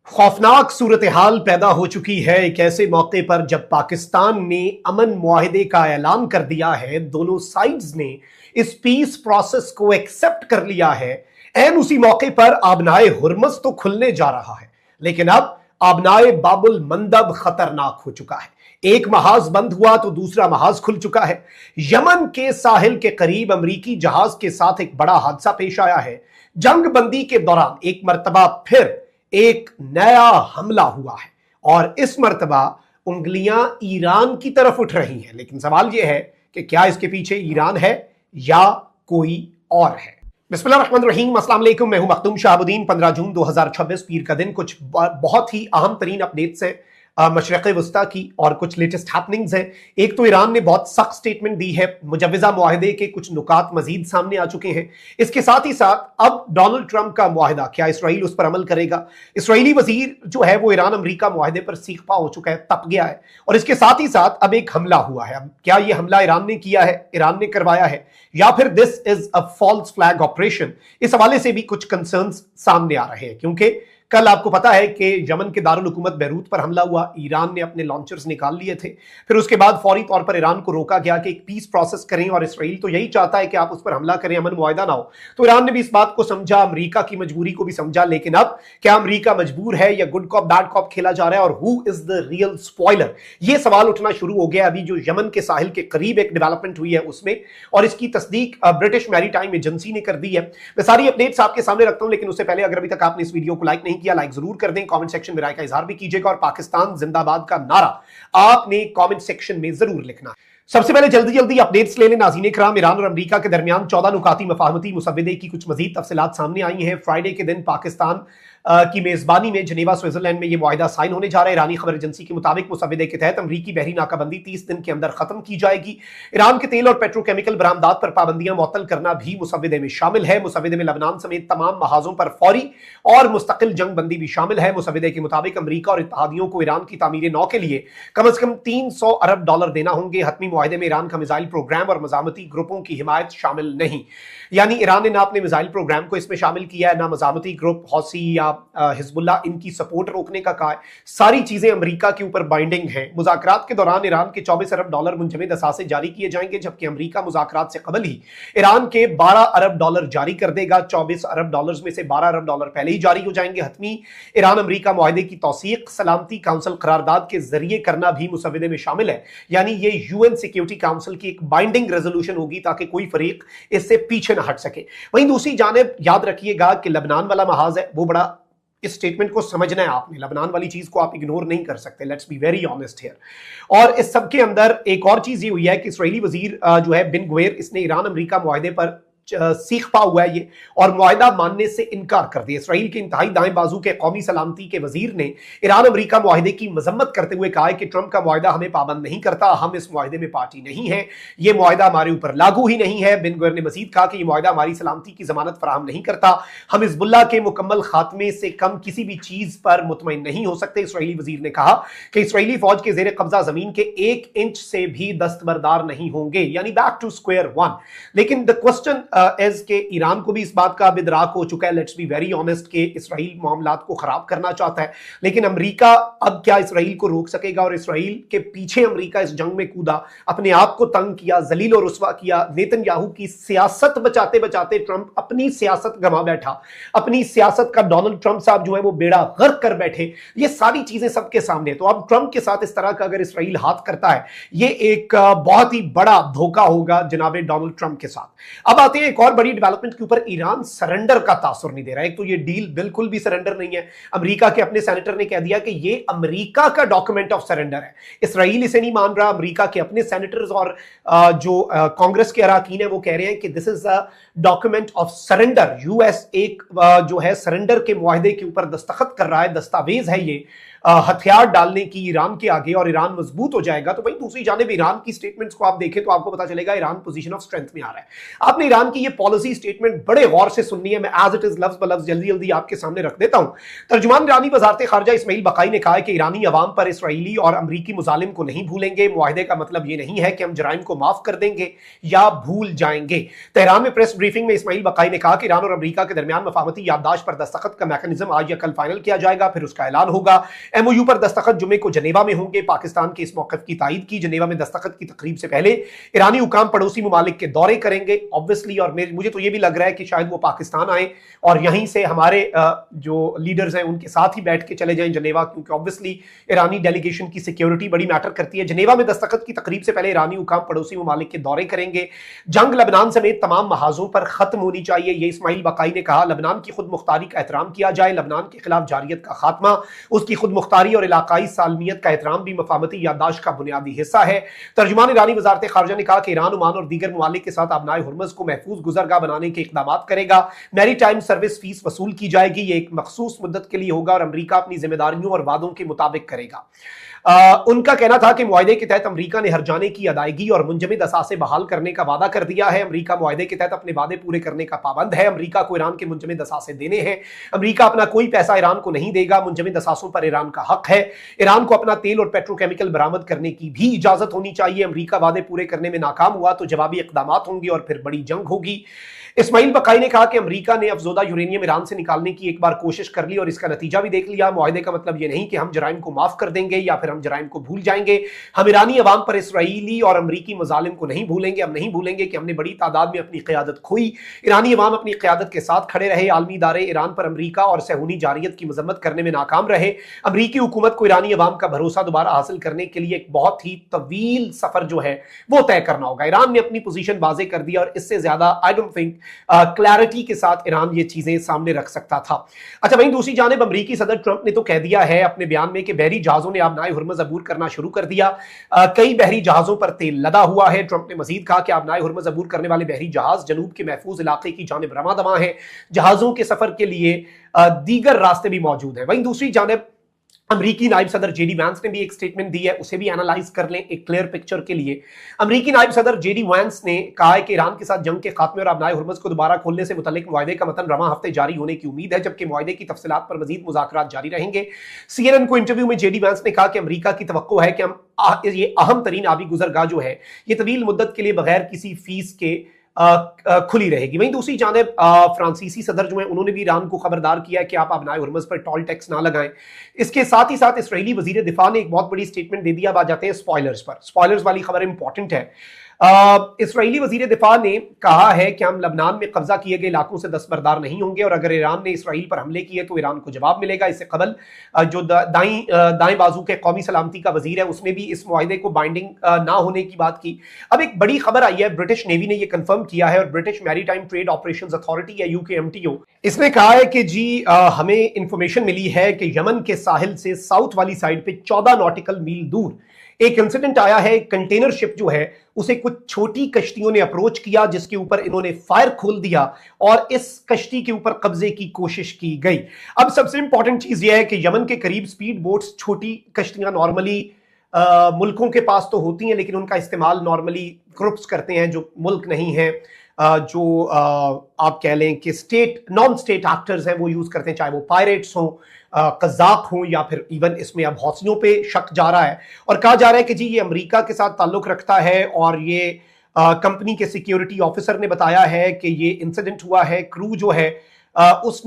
खौफनाक सूरत हाल पैदा हो चुकी है एक ऐसे मौके पर जब पाकिस्तान ने अमन मुआहिदे का ऐलान कर दिया है। दोनों साइड्स ने इस पीस प्रोसेस को एक्सेप्ट कर लिया है। एन उसी मौके पर आबनाए हुरमस तो खुलने जा रहा है, लेकिन अब आबनाए बाबुल मंदब खतरनाक हो चुका है। एक महाज बंद हुआ तो दूसरा महाज खुल चुका है। यमन के साहिल के करीब अमरीकी जहाज के साथ एक बड़ा हादसा पेश आया है। जंग बंदी के दौरान एक मर्तबा फिर एक नया हमला हुआ है और इस मर्तबा उंगलियां ईरान की तरफ उठ रही हैं। लेकिन सवाल यह है कि क्या इसके पीछे ईरान है या कोई और है। बिस्मिल्लाहिर्रहमानिर्रहीम, अस्सलाम वालेकुम। मैं हूं मखदूम शहाबुद्दीन। 15 जून 2026 पीर का दिन। कुछ बहुत ही अहम तरीन अपडेट्स है मशरक़ वस्ता की और कुछ लेटेस्ट हैपनिंग्स हैं। एक तो ईरान ने बहुत सख्त स्टेटमेंट दी है। मुजव्वज़ा मुआहिदे के कुछ नुकात मजीद सामने आ चुके हैं। इसके साथ ही साथ अब डोनाल्ड ट्रंप का मुआहिदा, क्या इसराइल उस पर अमल करेगा? इसराइली वजीर जो है वो ईरान अमरीका मुआहिदे पर सीखपा हो चुका है, तप गया है। और इसके साथ ही साथ अब एक हमला हुआ है। अब क्या यह हमला ईरान ने किया है, ईरान ने करवाया है, या फिर this is a false flag operation? इस हवाले से भी कुछ कंसर्न्स सामने आ रहे हैं, क्योंकि कल आपको पता है कि यमन के दारुल हुकूमत बैरूत पर हमला हुआ। ईरान ने अपने लॉन्चर्स निकाल लिए थे। फिर उसके बाद फौरी तौर पर ईरान को रोका गया कि एक पीस प्रोसेस करें, और इसराइल तो यही चाहता है कि आप उस पर हमला करें, अमन मुआहिदा ना हो। तो ईरान ने भी इस बात को समझा, अमेरिका की मजबूरी को भी समझा। लेकिन अब क्या अमेरिका मजबूर है या गुड कॉप बैड कॉप खेला जा रहा है, और who is the real spoiler? ये सवाल उठना शुरू हो गया अभी जो यमन के साहिल के करीब एक डेवलपमेंट हुई है उसमें, और इसकी तस्दीक ब्रिटिश मैरीटाइम एजेंसी ने कर दी है। मैं सारी अपडेट्स आपके सामने रखता हूं, लेकिन उससे पहले अगर अभी तक आपने इस वीडियो को लाइक नहीं किया, लाइक जरूर कर दें। कमेंट सेक्शन में राय का इजहार भी कीजिएगा, और पाकिस्तान जिंदाबाद का नारा आपने कमेंट सेक्शन में जरूर लिखना। सबसे पहले जल्दी जल्दी अपडेट्स ले लें नाज़रीन किराम। ईरान और अमेरिका के दरमियान 14 नुकाती मफाहमती मुसव्वदे की कुछ मजीद तफसीलात सामने आई हैं। फ्राइडे के दिन पाकिस्तान की मेजबानी में जनेवा स्विट्जरलैंड में यह मुआहिदा साइन होने जा रहा है। ईरानी खबर एजेंसी के मुताबिक मुसव्वदे के तहत अमरीकी बहरी नाकाबंदी 30 दिन के अंदर खत्म की जाएगी। ईरान के तेल और पेट्रोकेमिकल बरामदात पर पाबंदियां मुअत्तल करना भी मुसव्वदे में शामिल है। मुसव्वदे में लबनान समेत तमाम महाजों पर फौरी और मुस्तकिल जंग बंदी भी शामिल है। मुसव्वदे के मुताबिक अमरीका और इत्तहादियों को ईरान की तामीर नौ के लिए कम से कम $300 अरब देना होंगे। हतमी मुआहिदे में ईरान का मिसाइल प्रोग्राम और मजामती ग्रुपों की हिमायत शामिल नहीं। यानी ईरान ने ना अपने मिसाइल प्रोग्राम को इसमें शामिल किया है, ना मजामती ग्रुप हौसी या हिजबुल्लाह इनकी सपोर्ट रोकने का कहा है। सारी चीजें अमेरिका के ऊपर बाइंडिंग है। मुज़ाकरात के दौरान ईरान के $24 अरब मुंजमद असासे जारी किए जाएंगे, जबकि अमेरिका मुज़ाकरात से कबल ही ईरान के $12 अरब जारी कर देगा। $24 अरब में से $12 अरब पहले ही जारी हो जाएंगे। हतमी ईरान अमेरिका मुआहिदे की तौसीक सलामती काउंसिल करारदाद के जरिए करना भी मुसव्वदे में शामिल है। यानी ये यूएन सिक्योरिटी काउंसिल की एक बाइंडिंग रेजोल्यूशन होगी ताकि कोई फरीक इससे पीछे न हट सके। वहीं दूसरी जानिब याद रखिएगा कि लबनान वाला महाज है वो बड़ा, इस स्टेटमेंट को समझना है आपने। लबनान वाली चीज को आप इग्नोर नहीं कर सकते। Let's be very honest here. और इस सब के अंदर एक और चीज ये हुई है कि इस्राएली वजीर जो है बिन गुवेर, इसने ईरान अमेरिका मुआहिदे पर सीख पा हुआ है ये, और मुआहिदा मानने से इनकार कर दिया। इसराइल के इंतहाई दाएं बाजू के कौमी सलामती के वजीर ने ईरान अमेरिका मुआहिदे की मजम्मत करते हुए कहा है कि ट्रंप का मुआहिदा हमें पाबंद नहीं करता, हम इस मुआहिदे में पार्टी नहीं है, ये मुआहिदा हमारे ऊपर लागू ही नहीं है। बिन गुवेर ने मजीद कहा कि यह मुआहिदा हमारी सलामती की जमानत फराहम नहीं करता, हम हिजबुल्लाह के मुकम्मल खात्मे से कम किसी भी चीज पर मुतमईन नहीं हो सकते। इसराइली वजीर ने कहा कि इसराइली फौज के जेर कब्जा जमीन के 1 इंच से भी दस्तबरदार नहीं होंगे, यानी बैक टू स्क्वायर वन। लेकिन द क्वेश्चन इज के ईरान को भी इस बात का इदराक हो चुका है, लेट्स बी वेरी ऑनेस्ट, कि इसराइल मामलात को खराब करना चाहता है। लेकिन अमेरिका अब क्या इसराइल को रोक सकेगा? और इसराइल के पीछे अमेरिका इस जंग में कूदा, अपने आप को तंग किया, जलील और रुस्वा किया। नेतन्याहू की सियासत बचाते बचाते ट्रंप अपनी सियासत गंवा बैठा। अपनी सियासत का डोनाल्ड ट्रंप साहब जो है वो बेड़ा गर्क कर बैठे। ये सारी चीजें सबके सामने। तो अब ट्रंप के साथ इस तरह का अगर इसराइल हाथ करता है, ये एक बहुत ही बड़ा धोखा होगा जनाबे डोनाल्ड ट्रंप के साथ। अब आते हैं एक और बड़ी डेवलपमेंट के ऊपर। ईरान सरेंडर का तासुर नहीं दे रहा है। एक तो ये डील बिल्कुल भी सरेंडर नहीं है। अमेरिका के अपने सेनेटर ने कह दिया कि ये अमेरिका का डॉक्यूमेंट ऑफ सरेंडर है। इसराइल इसे नहीं मान रहा। अमेरिका के अपने सेनेटर्स और जो कांग्रेस के अराकीन है वो कह रहे हैं कि this is a document of surrender. US एक जो है सरेंडर के मुआहिदे के ऊपर दस्तखत कर रहा है, दस्तावेज है ये हथियार डालने की ईरान के आगे, और ईरान मजबूत हो जाएगा। तो वहीं दूसरी जानिब ईरान की स्टेटमेंट्स को आप देखें तो आपको पता चलेगा ईरान पोजीशन ऑफ स्ट्रेंथ में आ रहा है। आपने ईरान की ये पॉलिसी स्टेटमेंट बड़े गौर से सुननी है। मैं एज इट इज लफ्ज ब लफ्ज जल्दी जल्दी आपके सामने रख देता हूं। तर्जुमान ईरानी वजारत खारजा इस्माइल बकाई ने कहा है कि ईरानी अवाम पर इसराइली और अमरीकी मुजालिम को नहीं भूलेंगे। मुआहदे का मतलब ये नहीं है कि हम जराइम को माफ कर देंगे या भूल जाएंगे। तेहरान में प्रेस ब्रीफिंग में इस्माइल बकाई ने कहा कि ईरान और अमरीका के दरमियान मफाहमती याददाश्त पर दस्तखत का मैकेनिज्म आज या कल फाइनल किया जाएगा, फिर उसका ऐलान होगा। एमओयू पर दस्तखत जुमे को जनेवा में होंगे। पाकिस्तान के इस मौक़िफ़ की तायीद की। जनेवा में दस्तखत की तकरीब से पहले ईरानी हुकाम पड़ोसी ममालिक के दौरे करेंगे ऑब्वियसली, और मुझे तो यह भी लग रहा है कि शायद वो पाकिस्तान आए और यहीं से हमारे जो लीडर्स हैं उनके साथ ही बैठ के चले जाएं जनेवा, क्योंकि ऑब्वियसली ईरानी डेलीगेशन की सिक्योरिटी बड़ी मैटर करती है। जनेवा में दस्तखत की तकरीब से पहले ईरानी हुकाम पड़ोसी ममालिक के दौरे करेंगे। जंग लबनान समेत तमाम महाजों पर खत्म होनी चाहिए, यह इस्माइल बकाई ने कहा। लबनान की खुद मुख्तारी का एहतराम किया जाए। लबनान के खिलाफ जारियत का खात्मा, उसकी खुद मुख्तारी और इलाकाई सालमियत का एहतराम भी मफाहमती याददाश्त का बुनियादी हिस्सा है। तर्जुमान ईरानी वजारत खारजा ने कहा कि ईरान, ओमान और दीगर ममालिक के साथ आबनाए हुर्मुज़ को महफूज गुजरगाह बनाने के इक़दाम करेगा। मैरी टाइम सर्विस फीस वसूल की जाएगी। यह एक मखसूस मुद्दत के लिए होगा और अमरीका अपनी जिम्मेदारियों और वादों के मुताबिक करेगा। उनका कहना था कि मुआहदे के तहत अमरीका ने हर्जाने की अदायगी और मुंजमद असासे बहाल करने का वादा कर दिया है। अमरीका मुआहदे के तहत अपने वादे पूरे करने का पाबंद है। अमरीका को ईरान के मुंजमद असासे देने हैं। अमरीका अपना कोई पैसा ईरान को नहीं देगा। मुंजमद असासों पर ईरान का हक है। ईरान को अपना तेल और पेट्रोकेमिकल बरामद करने की भी इजाजत होनी चाहिए। अमरीका वादे पूरे करने में नाकाम हुआ तो जवाबी इक़दाम होंगे और फिर बड़ी जंग होगी। इस्माइल बकाई ने कहा कि अमरीका ने अफजोदा यूरेनियम ईरान से निकालने की एक बार कोशिश कर ली और इसका नतीजा भी देख लिया। मुआहदे का मतलब यह नहीं कि हम जराइम को माफ कर देंगे या फिर हम जराइम को भूल जाएंगे। हम ईरानी अवाम पर इसराइली और अमरीकी मुजालिम को नहीं भूलेंगे। हम नहीं भूलेंगे कि हमने बड़ी तादाद में अपनी क़यादत खोई। ईरानी अवाम अपनी क़यादत के साथ खड़े रहे। आलमी इदारे ईरान पर अमरीका और सहूनी जारियत की मजम्मत करने में नाकाम रहे। अमरीकी हुकूमत को ईरानी अवाम का भरोसा दोबारा हासिल करने के लिए एक बहुत ही तवील सफर जो है वो तय करना होगा। ईरान ने अपनी पोजीशन वाजे कर दिया और इससे ज्यादा आई डोंट थिंक क्लैरिटी के साथ ईरान ये चीजें सामने रख सकता था। अच्छा, वहीं दूसरी जानिब अमरीकी सदर ट्रंप ने तो कह दिया है अपने बयान में कि बहरी जहाजों ने आबनाए हुर्मुज़ अबूर करना शुरू कर दिया। कई बहरी जहाजों पर तेल लदा हुआ है। ट्रंप ने मजीद कहा कि आबनाए हुर्मुज़ अबूर करने वाले बहरी जहाज जनूब के महफूज इलाके की जानिब रवां दवा है। जहाजों के सफर के लिए दीगर रास्ते भी मौजूद हैं। वहीं दूसरी जानिब अमरीकी नायब सदर जेडी वैंस ने भी एक स्टेटमेंट दी है, उसे भी एनालाइज कर लें एक क्लियर पिक्चर के लिए। अमरीकी नायब सदर जेडी वैंस ने कहा है कि ईरान के साथ जंग के खात्मे और आबनाए हुर्मुज़ को दोबारा खोलने से मुतल्लिक मुआहदे का मतन रवां हफ्ते जारी होने की उम्मीद है, जबकि मुआहदे की तफसीलात पर मजीद मुज़ाकरात जारी रहेंगे। सीएनएन को इंटरव्यू में जेडी वैंस ने कहा कि अमरीका की तवक्को है कि हम ये अहम तरीन आबी गुजरगाह जो है ये तवील मुद्दत के लिए बगैर किसी फीस के खुली रहेगी। वहीं दूसरी जानिब फ्रांसीसी सदर जो है उन्होंने भी ईरान को खबरदार किया है कि आप आबनाए हुर्मुज़ पर टोल टैक्स ना लगाएं। इसके साथ ही साथ इसराइली वजीर दिफा ने एक बहुत बड़ी स्टेटमेंट दे दिया। अब आ जाते हैं स्पॉयलर्स पर। स्पॉयलर्स वाली खबर इंपॉर्टेंट है। इसराइली वजीर दिफा ने कहा है कि हम लबनान में कब्जा किए गए इलाकों से दस्तबरदार नहीं होंगे और अगर ईरान ने इसराइल पर हमले किए तो ईरान को जवाब मिलेगा। इससे कबल जो दाएं बाजू के कौमी सलामती का वजीर है उसने भी इस मुआहदे को बाइंडिंग ना होने की बात की। अब एक बड़ी खबर आई है, ब्रिटिश नेवी ने यह कंफर्म किया है और British maritime trade operations authority है UKMTO, इसने कहा है कि जी हमें इंफॉर्मेशन मिली है कि यमन के साहिल से साउथ वाली साइड पे 14 नॉटिकल मील दूर एक इंसिडेंट आया है। कंटेनर शिप जो है उसे कुछ छोटी कश्तियों ने अप्रोच किया जिसके ऊपर इन्होंने फायर खोल दिया और इस कश्ती के ऊपर कब्जे की कोशिश की गई। अब सबसे इंपॉर्टेंट चीज यह है कि यमन के करीब स्पीड बोट्स, छोटी कश्तियां नॉर्मली मुल्कों के पास तो होती हैं लेकिन उनका इस्तेमाल नॉर्मली ग्रुप्स करते हैं जो मुल्क नहीं है, जो आप कह लें कि नॉन स्टेट एक्टर्स हैं वो यूज करते हैं, चाहे वो पायरेट्स हों, कज़ाक हों या फिर इवन इसमें अब हौसियों पे शक जा रहा है और कहा जा रहा है कि जी ये अमेरिका के साथ ताल्लुक रखता है और ये कंपनी के सिक्योरिटी ऑफिसर ने बताया है कि ये इंसिडेंट हुआ है। क्रू जो है उसने